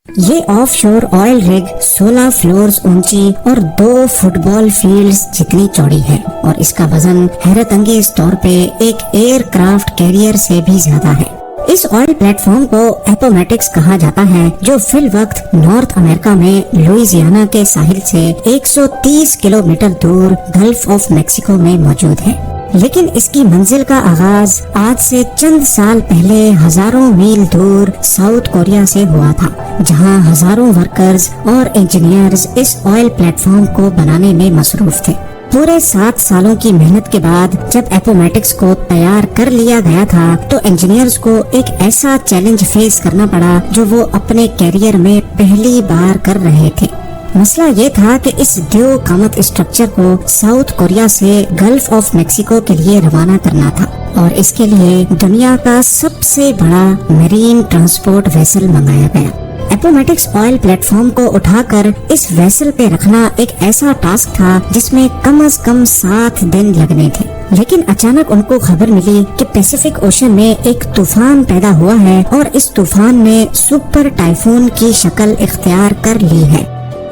یہ آف شور آئل ریگ 16 فلورز اونچی اور 2 فٹ بال فیلڈز جتنی چوڑی ہے، اور اس کا وزن حیرت انگیز طور پہ ایک ایئر کرافٹ کیریئر سے بھی زیادہ ہے۔ اس آئل پلیٹ فارم کو اپومیٹکس کہا جاتا ہے، جو فی الوقت نارتھ امریکہ میں لوئیزیانا کے ساحل سے 130 کلومیٹر دور گلف آف میکسیکو میں موجود ہے۔ لیکن اس کی منزل کا آغاز آج سے چند سال پہلے ہزاروں میل دور ساؤتھ کوریا سے ہوا تھا، جہاں ہزاروں ورکرز اور انجینئرز اس آئل پلیٹ فارم کو بنانے میں مصروف تھے۔ پورے 7 سالوں کی محنت کے بعد جب اپومیٹکس کو تیار کر لیا گیا تھا تو انجینئرز کو ایک ایسا چیلنج فیس کرنا پڑا جو وہ اپنے کیریئر میں پہلی بار کر رہے تھے۔ مسئلہ یہ تھا کہ اس دیو قامت اسٹرکچر کو ساؤتھ کوریا سے گلف آف میکسیکو کے لیے روانہ کرنا تھا، اور اس کے لیے دنیا کا سب سے بڑا میرین ٹرانسپورٹ ویسل منگایا گیا۔ اپومیٹکس آئل پلیٹ فارم کو اٹھا کر اس ویسل پہ رکھنا ایک ایسا ٹاسک تھا جس میں کم از کم 7 دن لگنے تھے، لیکن اچانک ان کو خبر ملی کہ پیسیفک اوشن میں ایک طوفان پیدا ہوا ہے، اور اس طوفان نے سپر ٹائفون کی شکل اختیار کر لی ہے۔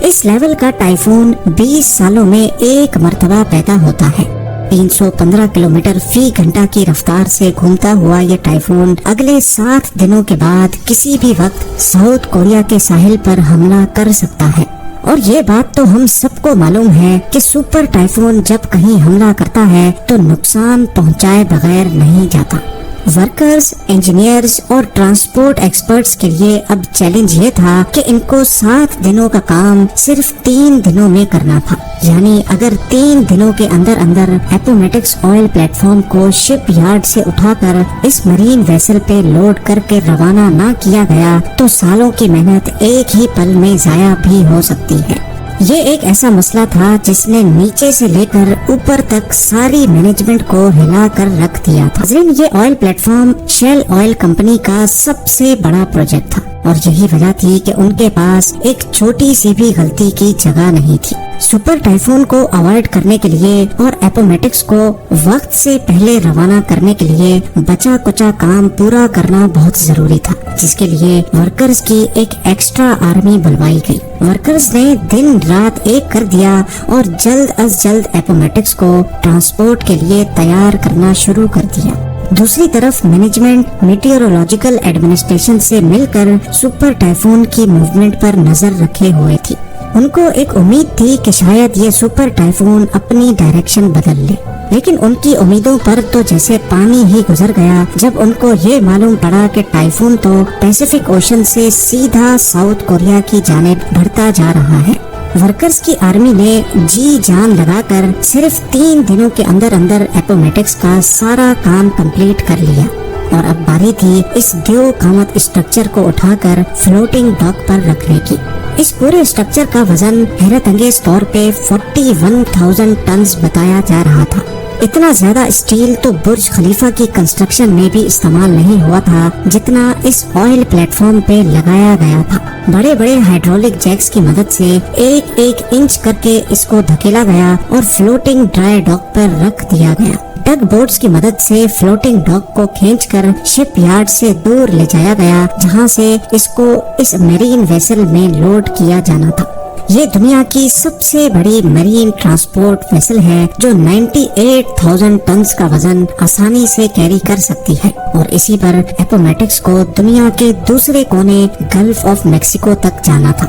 اس لیول کا ٹائفون 20 سالوں میں ایک مرتبہ پیدا ہوتا ہے۔ 315 کلومیٹر فی گھنٹہ کی رفتار سے گھومتا ہوا یہ ٹائفون اگلے 7 دنوں کے بعد کسی بھی وقت ساؤتھ کوریا کے ساحل پر حملہ کر سکتا ہے، اور یہ بات تو ہم سب کو معلوم ہے کہ سپر ٹائفون جب کہیں حملہ کرتا ہے تو نقصان پہنچائے بغیر نہیں جاتا۔ ورکرز، انجینئرز اور ٹرانسپورٹ ایکسپرٹس کے لیے اب چیلنج یہ تھا کہ ان کو 7 دنوں کا کام صرف 3 دنوں میں کرنا تھا، یعنی اگر 3 دنوں کے اندر اپومیٹکس آئل پلیٹ فارم کو شپ یارڈ سے اٹھا کر اس مرین ویسل پہ لوڈ کر کے روانہ نہ کیا گیا تو سالوں کی محنت ایک ہی پل میں ضائع بھی ہو سکتی ہے۔ یہ ایک ایسا مسئلہ تھا جس نے نیچے سے لے کر اوپر تک ساری مینجمنٹ کو ہلا کر رکھ دیا تھا۔ یہ oil plate form shell oil company کا سب سے بڑا پروجیکٹ تھا، اور یہی وجہ تھی کہ ان کے پاس ایک چھوٹی سی بھی غلطی کی جگہ نہیں تھی۔ سپر ٹائفون کو اوائڈ کرنے کے لیے اور اپومیٹکس کو وقت سے پہلے روانہ کرنے کے لیے بچا کچا کام پورا کرنا بہت ضروری تھا، جس کے لیے ورکرز کی ایک ایکسٹرا آرمی بلوائی گئی۔ ورکرز نے دن رات ایک کر دیا اور جلد از جلد اپومیٹکس کو ٹرانسپورٹ کے لیے تیار کرنا شروع کر دیا۔ دوسری طرف مینجمنٹ میٹیورولوجیکل ایڈمنسٹریشن سے مل کر سپر ٹائفون کی موومنٹ پر نظر رکھے ہوئے تھی۔ ان کو ایک امید تھی کہ شاید یہ سپر ٹائفون اپنی ڈائریکشن بدل لے، لیکن ان کی امیدوں پر تو جیسے پانی ہی گزر گیا جب ان کو یہ معلوم پڑا کہ ٹائفون تو پیسیفک اوشن سے سیدھا ساؤتھ کوریا کی جانب بڑھتا جا رہا ہے۔ ورکرز کی آرمی نے جی جان لگا کر صرف 3 دنوں کے اندر اپومیٹکس کا سارا کام کمپلیٹ کر لیا، اور اب باری تھی اس دیو قامت اسٹرکچر کو اٹھا کر فلوٹنگ ڈاک پر رکھنے کی۔ اس پورے اسٹرکچر کا وزن حیرت انگیز طور پہ 41,000 ٹنز بتایا جا رہا تھا۔ اتنا زیادہ اسٹیل تو برج خلیفہ کی کنسٹرکشن میں بھی استعمال نہیں ہوا تھا جتنا اس آئل پلیٹ فارم پہ لگایا گیا تھا۔ بڑے بڑے ہائیڈرولک جیکس کی مدد سے ایک انچ کر کے اس کو دھکیلا گیا اور فلوٹنگ ڈرائی ڈاک پر رکھ دیا گیا۔ ٹگ بورڈز کی مدد سے فلوٹنگ ڈاک کو کھینچ کر شپ یارڈ سے دور لے جایا گیا، جہاں سے اس کو اس میرین ویسل میں لوڈ کیا جانا تھا۔ یہ دنیا کی سب سے بڑی میرین ٹرانسپورٹ ویسل ہے جو 98,000 ٹنز کا وزن آسانی سے کیری کر سکتی ہے، اور اسی پر اپومیٹکس کو دنیا کے دوسرے کونے گلف آف میکسیکو تک جانا تھا۔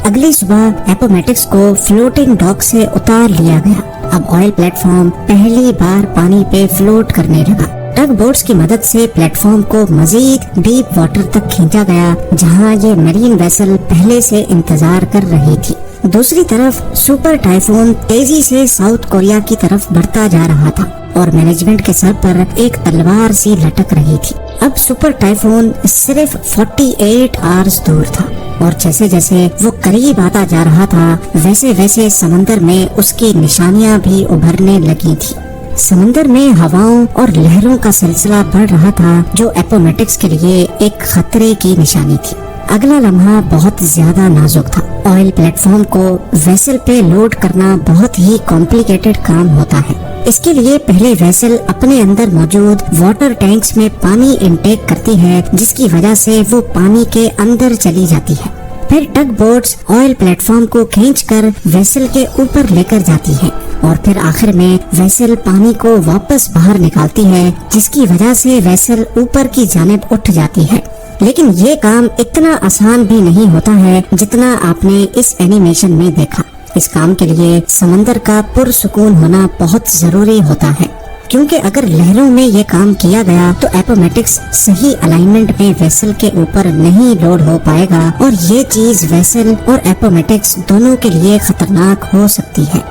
اگلی صبح اپومیٹکس کو فلوٹنگ ڈاک سے اتار لیا گیا۔ اب آئل پلیٹ فارم پہلی بار پانی پہ فلوٹ کرنے لگا۔ ٹگ بورڈز کی مدد سے پلیٹ فارم کو مزید ڈیپ واٹر تک کھینچا گیا، جہاں یہ میرین ویسل پہلے سے انتظار کر رہی تھی۔ دوسری طرف سپر ٹائفون تیزی سے ساؤتھ کوریا کی طرف بڑھتا جا رہا تھا، اور مینجمنٹ کے سر پر ایک تلوار سی لٹک رہی تھی۔ اب سپر ٹائفون صرف 48 آورز دور تھا، اور جیسے جیسے وہ قریب آتا جا رہا تھا ویسے ویسے سمندر میں اس کی نشانیاں بھی ابھرنے لگی تھی۔ سمندر میں ہواؤں اور لہروں کا سلسلہ بڑھ رہا تھا جو اپومیٹکس کے لیے ایک خطرے کی نشانی تھی۔ اگلا لمحہ بہت زیادہ نازک تھا۔ آئل پلیٹ فارم کو ویسل پہ لوڈ کرنا بہت ہی کمپلیکیٹڈ کام ہوتا ہے۔ اس کے لیے پہلے ویسل اپنے اندر موجود واٹر ٹینکس میں پانی انٹیک کرتی ہے، جس کی وجہ سے وہ پانی کے اندر چلی جاتی ہے۔ پھر tug boats oil platform کو کھینچ کر ویسل کے اوپر لے کر جاتی ہے اور پھر آخر میں ویسل پانی کو واپس باہر نکالتی ہے، جس کی وجہ سے ویسل اوپر کی جانب اٹھ جاتی ہے۔ لیکن یہ کام اتنا آسان بھی نہیں ہوتا ہے جتنا آپ نے اس اینیمیشن میں دیکھا۔ اس کام کے لیے سمندر کا پرسکون ہونا بہت ضروری ہوتا ہے، کیونکہ اگر لہروں میں یہ کام کیا گیا تو ایپومیٹکس صحیح الائنمنٹ میں ویسل کے اوپر نہیں لوڈ ہو پائے گا، اور یہ چیز ویسل اور ایپومیٹکس دونوں کے لیے خطرناک ہو سکتی ہے۔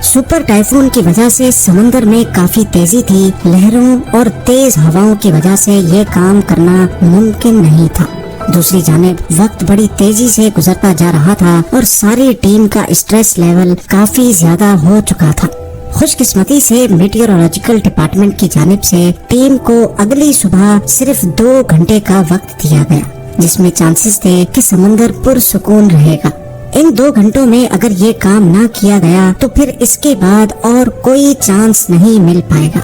سپر ٹائفون کی وجہ سے سمندر میں کافی تیزی تھی، لہروں اور تیز ہواؤں کی وجہ سے یہ کام کرنا ممکن نہیں تھا۔ دوسری جانب وقت بڑی تیزی سے گزرتا جا رہا تھا اور ساری ٹیم کا اسٹریس لیول کافی زیادہ ہو چکا تھا۔ خوش قسمتی سے میٹیورولوجیکل ڈپارٹمنٹ کی جانب سے ٹیم کو اگلی صبح صرف 2 گھنٹے کا وقت دیا گیا، جس میں چانسز تھے کہ سمندر پرسکون رہے گا۔ ان 2 گھنٹوں میں اگر یہ کام نہ کیا گیا تو پھر اس کے بعد اور کوئی چانس نہیں مل پائے گا۔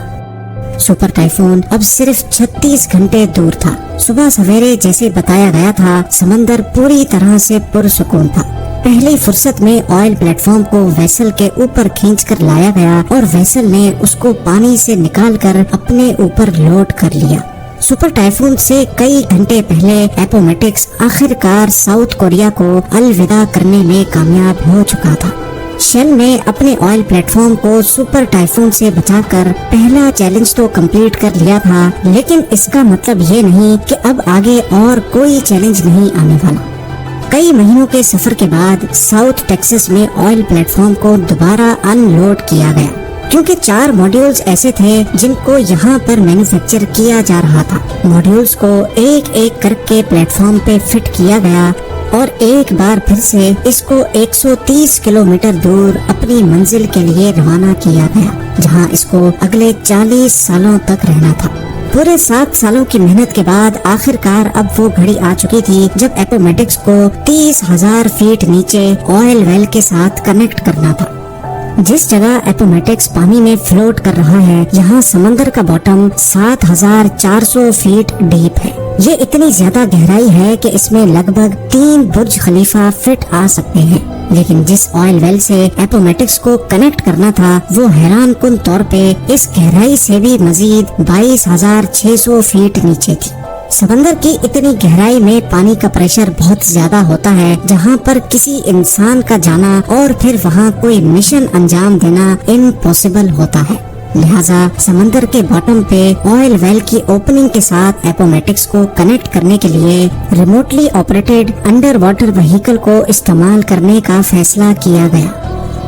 سپر ٹائفون اب صرف 36 گھنٹے دور تھا۔ صبح سویرے جیسے بتایا گیا تھا، سمندر پوری طرح سے پرسکون تھا۔ پہلی فرصت میں آئل پلیٹ فارم کو ویسل کے اوپر کھینچ کر لایا گیا اور ویسل نے اس کو پانی سے نکال کر اپنے اوپر لوڈ کر لیا۔ سپر ٹائفون سے کئی گھنٹے پہلے ایپومیٹکس آخر کار ساؤتھ کوریا کو الوداع کرنے میں کامیاب ہو چکا تھا۔ شیل نے اپنے آئل پلیٹ فارم کو سپر ٹائفون سے بچا کر پہلا چیلنج تو کمپلیٹ کر لیا تھا، لیکن اس کا مطلب یہ نہیں کہ اب آگے اور کوئی چیلنج نہیں آنے والا۔ کئی مہینوں کے سفر کے بعد ساؤتھ ٹیکسس میں آئل پلیٹ فارم کو دوبارہ ان لوڈ کیا گیا، کیونکہ 4 ماڈیولز ایسے تھے جن کو یہاں پر مینوفیکچر کیا جا رہا تھا۔ ماڈیولز کو ایک ایک کر کے پلیٹ فارم پہ فٹ کیا گیا اور ایک بار پھر سے اس کو 130 کلومیٹر دور اپنی منزل کے لیے روانہ کیا گیا، جہاں اس کو اگلے 40 سالوں تک رہنا تھا۔ پورے 7 سالوں کی محنت کے بعد آخر کار اب وہ گھڑی آ چکی تھی جب ایپومیٹکس کو 30,000 فیٹ نیچے آئل ویل کے ساتھ کنیکٹ کرنا تھا۔ جس جگہ ایپومیٹکس پانی میں فلوٹ کر رہا ہے، یہاں سمندر کا باٹم 7,400 فیٹ ڈیپ ہے۔ یہ اتنی زیادہ گہرائی ہے کہ اس میں لگ بھگ 3 برج خلیفہ فٹ آ سکتے ہیں، لیکن جس آئل ویل سے ایپومیٹکس کو کنیکٹ کرنا تھا وہ حیران کن طور پہ اس گہرائی سے بھی مزید 22,600 فیٹ نیچے تھی۔ سمندر کی اتنی گہرائی میں پانی کا پریشر بہت زیادہ ہوتا ہے، جہاں پر کسی انسان کا جانا اور پھر وہاں کوئی مشن انجام دینا امپاسبل ہوتا ہے۔ لہٰذا سمندر کے باٹم پہ آئل ویل کی اوپننگ کے ساتھ ایپومیٹکس کو کنیکٹ کرنے کے لیے remotely operated under water vehicle کو استعمال کرنے کا فیصلہ کیا گیا۔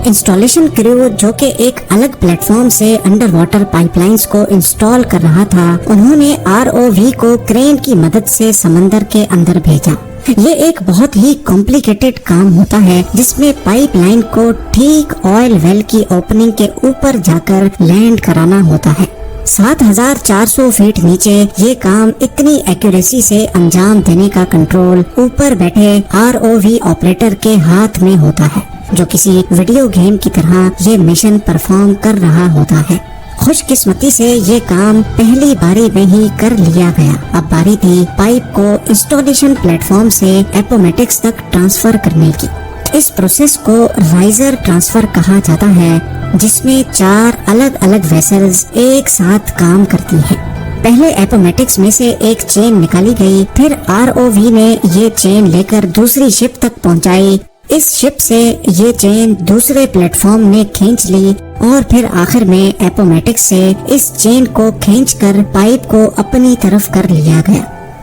انسٹالیشن کریو جو کہ ایک الگ پلیٹ فارم سے انڈر واٹر پائپ لائنز کو انسٹال کر رہا تھا، انہوں نے ROV کو کرین کی مدد سے سمندر کے اندر بھیجا۔ یہ ایک بہت ہی کمپلیکیٹڈ کام ہوتا ہے جس میں پائپ لائن کو ٹھیک آئل ویل کی اوپننگ کے اوپر جا کر لینڈ کرانا ہوتا ہے۔ 7,400 فیٹ نیچے یہ کام اتنی ایکوریسی سے انجام دینے کا کنٹرول اوپر بیٹھے ROV آپریٹر کے ہاتھ میں ہوتا ہے، جو کسی ویڈیو گیم کی طرح یہ مشن پرفارم کر رہا ہوتا ہے۔ خوش قسمتی سے یہ کام پہلی باری میں ہی کر لیا گیا۔ اب باری تھی پائپ کو انسٹالیشن پلیٹ فارم سے ایپومیٹکس تک ٹرانسفر کرنے کی۔ اس پروسیس کو رائزر ٹرانسفر کہا جاتا ہے، جس میں 4 الگ الگ ویسلز ایک ساتھ کام کرتی ہیں۔ پہلے ایپومیٹکس میں سے ایک چین نکالی گئی، پھر ROV نے یہ چین لے کر دوسری شپ تک پہنچائی۔ اس شپ سے یہ چین دوسرے پلیٹ فارم نے کھینچ لی اور پھر آخر میں ایپومیٹکس سے اس چین کو کھینچ کر پائپ کو اپنی طرف کر لیا گیا۔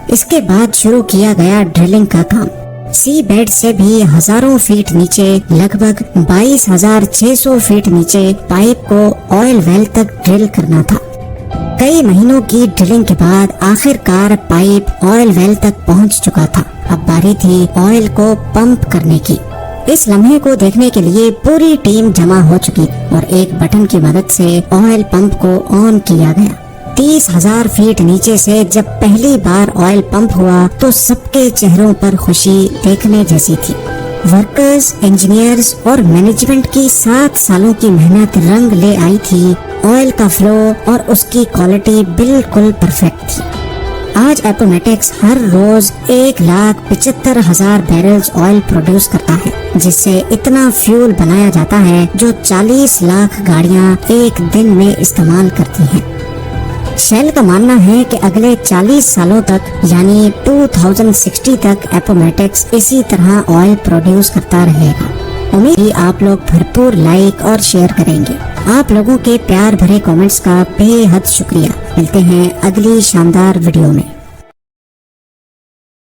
اس کے بعد شروع کیا گیا ڈرلنگ کا کام۔ سی بیڈ سے بھی ہزاروں فیٹ نیچے، لگ بھگ 22,600 فیٹ نیچے پائپ کو آئل ویل تک ڈرل کرنا تھا۔ کئی مہینوں کی ڈرلنگ کے بعد آخر کار پائپ آئل ویل تک پہنچ چکا تھا۔ اب باری تھی آئل کو پمپ کرنے کی۔ اس لمحے کو دیکھنے کے لیے پوری ٹیم جمع ہو چکی اور ایک بٹن کی مدد سے آئل پمپ کو آن کیا گیا۔ 30,000 فیٹ نیچے سے جب پہلی بار آئل پمپ ہوا تو سب کے چہروں پر خوشی دیکھنے جیسی تھی۔ ورکرز، انجینئرز اور مینجمنٹ کی 7 سالوں کی محنت رنگ لے آئی تھی۔ آئل کا فلو اور اس کی کوالٹی بالکل پرفیکٹ تھی۔ آج اپومیٹکس ہر روز 1,75,000 بیرلز آئل پروڈیوس کرتا ہے، جس سے اتنا فیول بنایا جاتا ہے جو 40 لاکھ گاڑیاں ایک دن میں استعمال کرتی ہیں۔ شیل کا ماننا ہے کہ اگلے 40 سالوں تک یعنی 2060 تک اپومیٹکس اسی طرح آئل پروڈیوس کرتا رہے گا۔ امید ہے آپ لوگ بھرپور لائک اور شیئر کریں گے۔ آپ لوگوں کے پیار بھرے کامنٹس کا بے حد شکریہ۔ ملتے ہیں اگلی شاندار ویڈیو میں۔